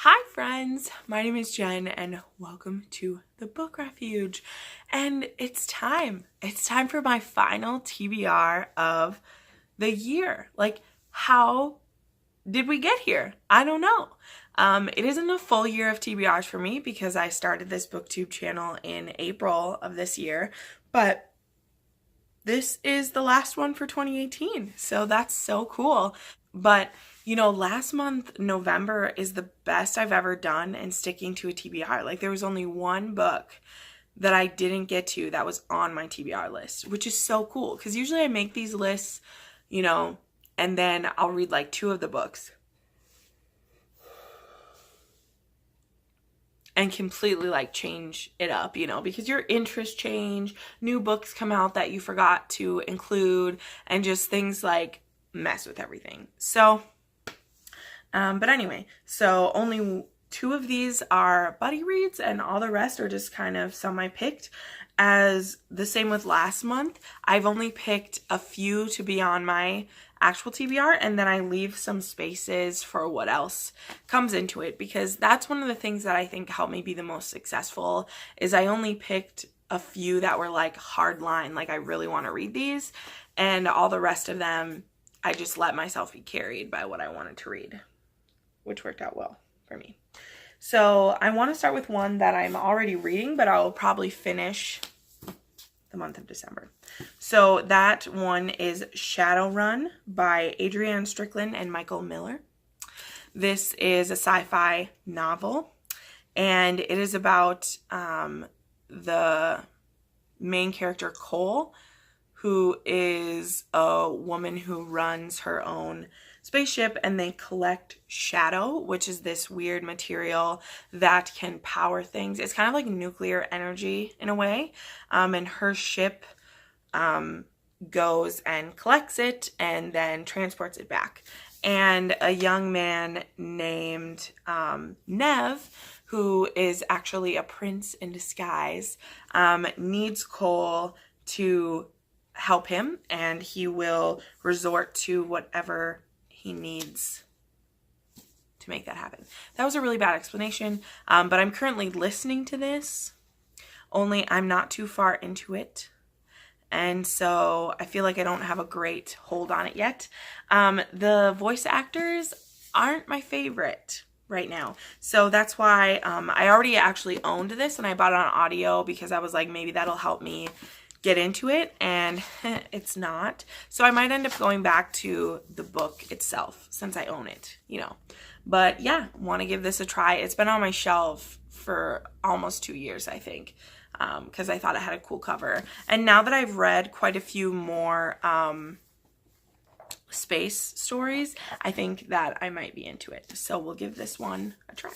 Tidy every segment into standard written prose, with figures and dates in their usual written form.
Hi friends, my name is Jen and welcome to the Book Refuge. And it's time. It's time for my final TBR of the year. Like, how did we get here? I don't know. It isn't a full year of TBRs for me because I started this booktube channel in April of this year, but this is the last one for 2018. So that's so cool. But you know, last month, November, is the best I've ever done in sticking to a TBR. Like, there was only one book that I didn't get to that was on my TBR list, which is so cool. Because usually I make these lists, you know, and then I'll read like two of the books and completely like change it up, you know, because your interests change, new books come out that you forgot to include, and just things like mess with everything. So but anyway, so only two of these are buddy reads and all the rest are just kind of some I picked. As the same with last month, I've only picked a few to be on my actual TBR, and then I leave some spaces for what else comes into it, because that's one of the things that I think helped me be the most successful, is I only picked a few that were like hard line, like I really want to read these, and all the rest of them I just let myself be carried by what I wanted to read, which worked out well for me. So I want to start with one that I'm already reading, but I'll probably finish the month of December. So that one is Shadowrun by Adrienne Strickland and Michael Miller. This is a sci-fi novel, and it is about the main character, Cole, who is a woman who runs her own spaceship, and they collect shadow, which is this weird material that can power things. It's kind of like nuclear energy in a way. And her ship goes and collects it and then transports it back. And a young man named Nev, who is actually a prince in disguise, needs Cole to help him, and he will resort to whatever he needs to make that happen. That was a really bad explanation, but I'm currently listening to this, only I'm not too far into it, and so I feel like I don't have a great hold on it yet. The voice actors aren't my favorite right now, so that's why I already actually owned this, and I bought it on audio because I was like, maybe that'll help me get into it, and it's not. So I might end up going back to the book itself since I own it, you know. But yeah, want to give this a try. It's been on my shelf for almost 2 years, I think, because I thought it had a cool cover. And now that I've read quite a few more space stories, I think that I might be into it. So we'll give this one a try.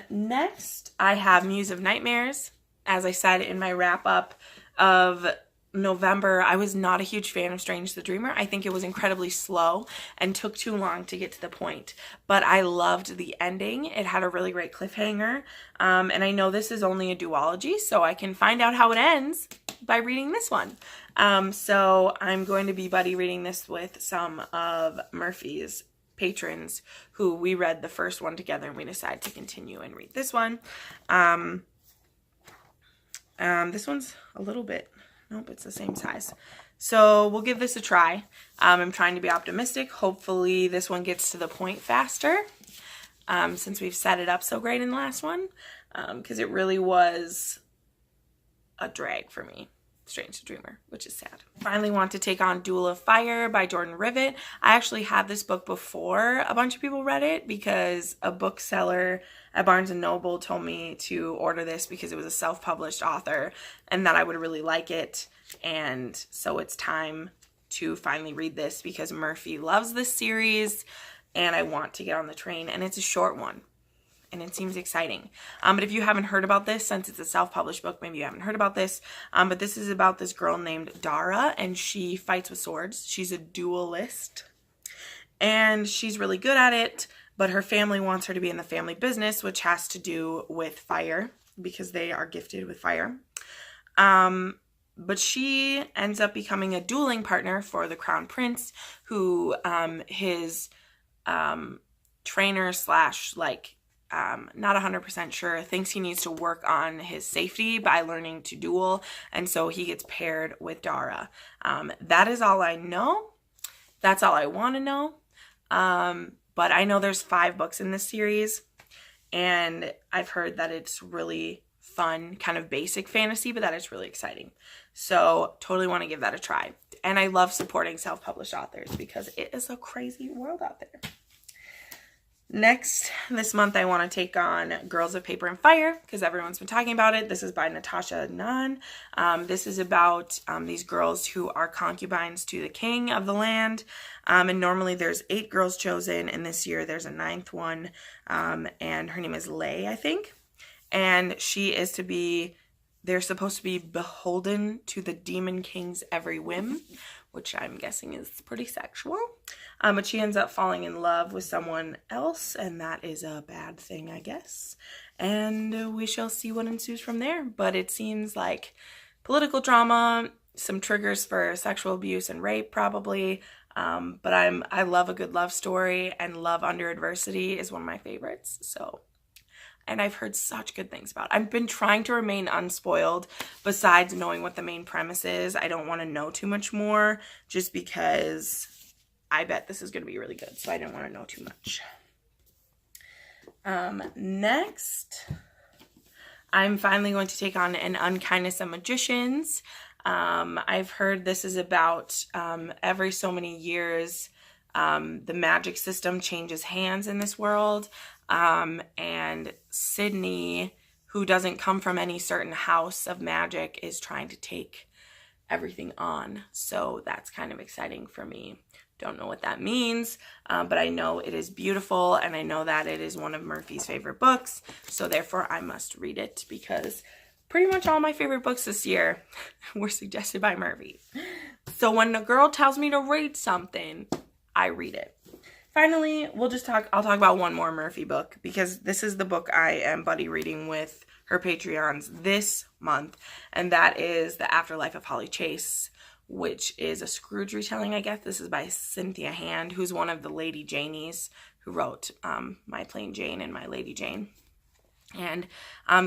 Next, I have Muse of Nightmares. As I said in my wrap-up of November, I was not a huge fan of Strange the Dreamer. I think it was incredibly slow and took too long to get to the point. But I loved the ending. It had a really great cliffhanger. And I know this is only a duology, so I can find out how it ends by reading this one. So I'm going to be buddy reading this with some of Murphy's patrons, who we read the first one together, and we decided to continue and read this one. This one's a little bit, nope, it's the same size. So we'll give this a try. I'm trying to be optimistic. Hopefully this one gets to the point faster, since we've set it up so great in the last one, because it really was a drag for me. Strange the Dreamer, which is sad. Finally want to take on Duel of Fire by Jordan Rivet. I actually had this book before a bunch of people read it, because a bookseller at Barnes & Noble told me to order this because it was a self-published author and that I would really like it. And so it's time to finally read this because Murphy loves this series and I want to get on the train, and it's a short one. And it seems exciting. But if you haven't heard about this, since it's a self-published book, maybe you haven't heard about this. But this is about this girl named Dara, and she fights with swords. She's a duelist, and she's really good at it, but her family wants her to be in the family business, which has to do with fire, because they are gifted with fire. But she ends up becoming a dueling partner for the crown prince, who his trainer slash like not 100% sure, thinks he needs to work on his safety by learning to duel, and so he gets paired with Dara. That is all I know. That's all I want to know. But I know there's 5 books in this series, and I've heard that it's really fun, kind of basic fantasy, but that is really exciting. So totally want to give that a try. And I love supporting self-published authors because it is a crazy world out there. Next, this month I want to take on Girls of Paper and Fire because everyone's been talking about it. This is by Natasha Nunn. This is about these girls who are concubines to the king of the land. And normally there's 8 girls chosen, and this year there's a 9th one. And her name is Lay, I think. And she is to be, they're supposed to be beholden to the demon king's every whim, which I'm guessing is pretty sexual. But she ends up falling in love with someone else, and that is a bad thing, I guess. And we shall see what ensues from there. But it seems like political drama, some triggers for sexual abuse and rape probably. But I love a good love story, and love under adversity is one of my favorites. So, and I've heard such good things about it. I've been trying to remain unspoiled besides knowing what the main premise is. I don't want to know too much more just because I bet this is going to be really good, so I didn't want to know too much. Next, I'm finally going to take on An Unkindness of Magicians. I've heard this is about every so many years, the magic system changes hands in this world, and Sydney, who doesn't come from any certain house of magic, is trying to take everything on. So that's kind of exciting for me. Don't know what that means, but I know it is beautiful, and I know that it is one of Murphy's favorite books, so therefore I must read it because pretty much all my favorite books this year were suggested by Murphy. So when a girl tells me to read something, I read it. Finally, I'll talk about one more Murphy book because this is the book I am buddy reading with her Patreons this month, and that is The Afterlife of Holly Chase, which is a Scrooge retelling, I guess. This is by Cynthia Hand, who's one of the Lady Janies who wrote My Plain Jane and My Lady Jane. And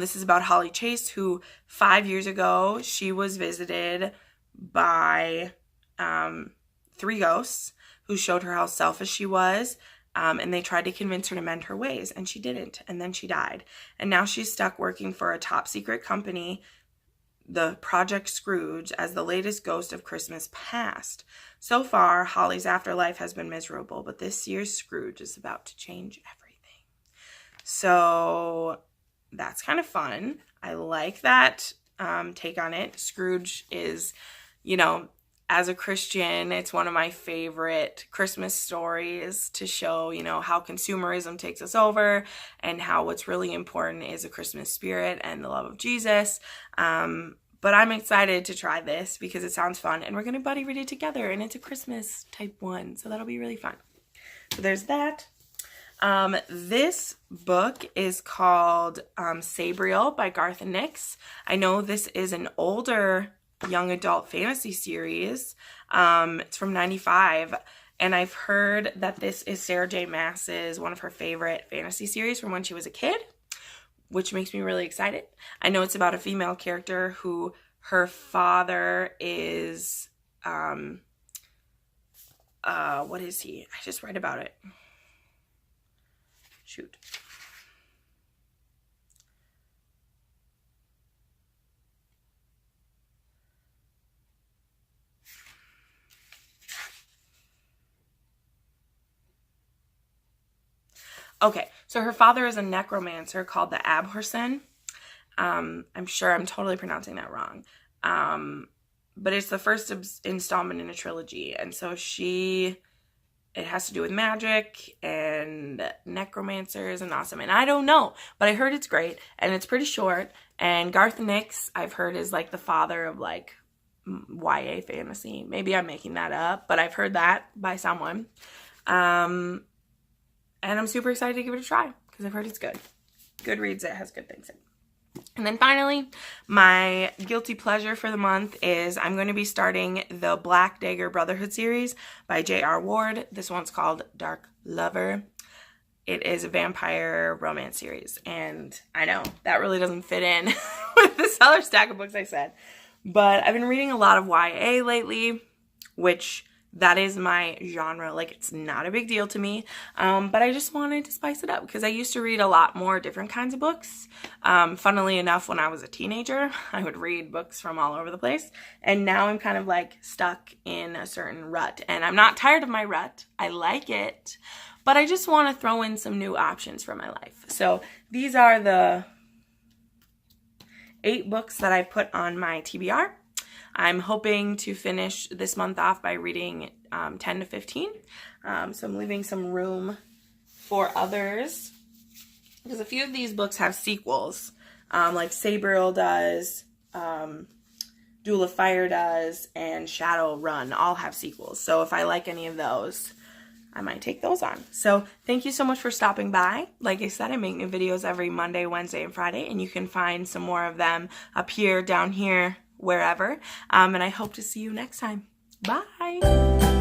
this is about Holly Chase, who 5 years ago, she was visited by 3 ghosts who showed her how selfish she was. And they tried to convince her to mend her ways, and she didn't. And then she died. And now she's stuck working for a top secret company, the Project Scrooge, as the latest ghost of Christmas past. So far, Holly's afterlife has been miserable, but this year's Scrooge is about to change everything. So that's kind of fun. I like that take on it. Scrooge is, as a Christian, it's one of my favorite Christmas stories to show, how consumerism takes us over and how what's really important is a Christmas spirit and the love of Jesus. But I'm excited to try this because it sounds fun, and we're going to buddy read it together, and it's a Christmas type one, so that'll be really fun. So there's that. This book is called Sabriel by Garth Nix. I know this is an older young adult fantasy series. It's from 95, and I've heard that this is Sarah J. Maas's one of her favorite fantasy series from when she was a kid, which makes me really excited. I know it's about a female character who her father is what is he? I just read about it. Shoot. Okay, so her father is a necromancer called the Abhorsen. I'm sure I'm totally pronouncing that wrong. But it's the first installment in a trilogy. And so it has to do with magic and necromancers and awesome. And I don't know, but I heard it's great and it's pretty short. And Garth Nix, I've heard, is like the father of like YA fantasy. Maybe I'm making that up, but I've heard that by someone. And I'm super excited to give it a try because I've heard it's good. Goodreads, it has good things in it. And then finally, my guilty pleasure for the month is I'm going to be starting the Black Dagger Brotherhood series by J.R. Ward. This one's called Dark Lover. it is a vampire romance series. And I know that really doesn't fit in with this other stack of books I said. But I've been reading a lot of YA lately, which that is my genre. Like, it's not a big deal to me, but I just wanted to spice it up because I used to read a lot more different kinds of books. Funnily enough, when I was a teenager, I would read books from all over the place, and now I'm kind of like stuck in a certain rut, and I'm not tired of my rut. I like it, but I just want to throw in some new options for my life. So these are the 8 books that I put on my TBR. I'm hoping to finish this month off by reading 10 to 15. So I'm leaving some room for others, because a few of these books have sequels, like Sabriel does, Duel of Fire does, and Shadow Run all have sequels. So if I like any of those, I might take those on. So thank you so much for stopping by. Like I said, I make new videos every Monday, Wednesday, and Friday, and you can find some more of them up here, down here, wherever. And I hope to see you next time. Bye.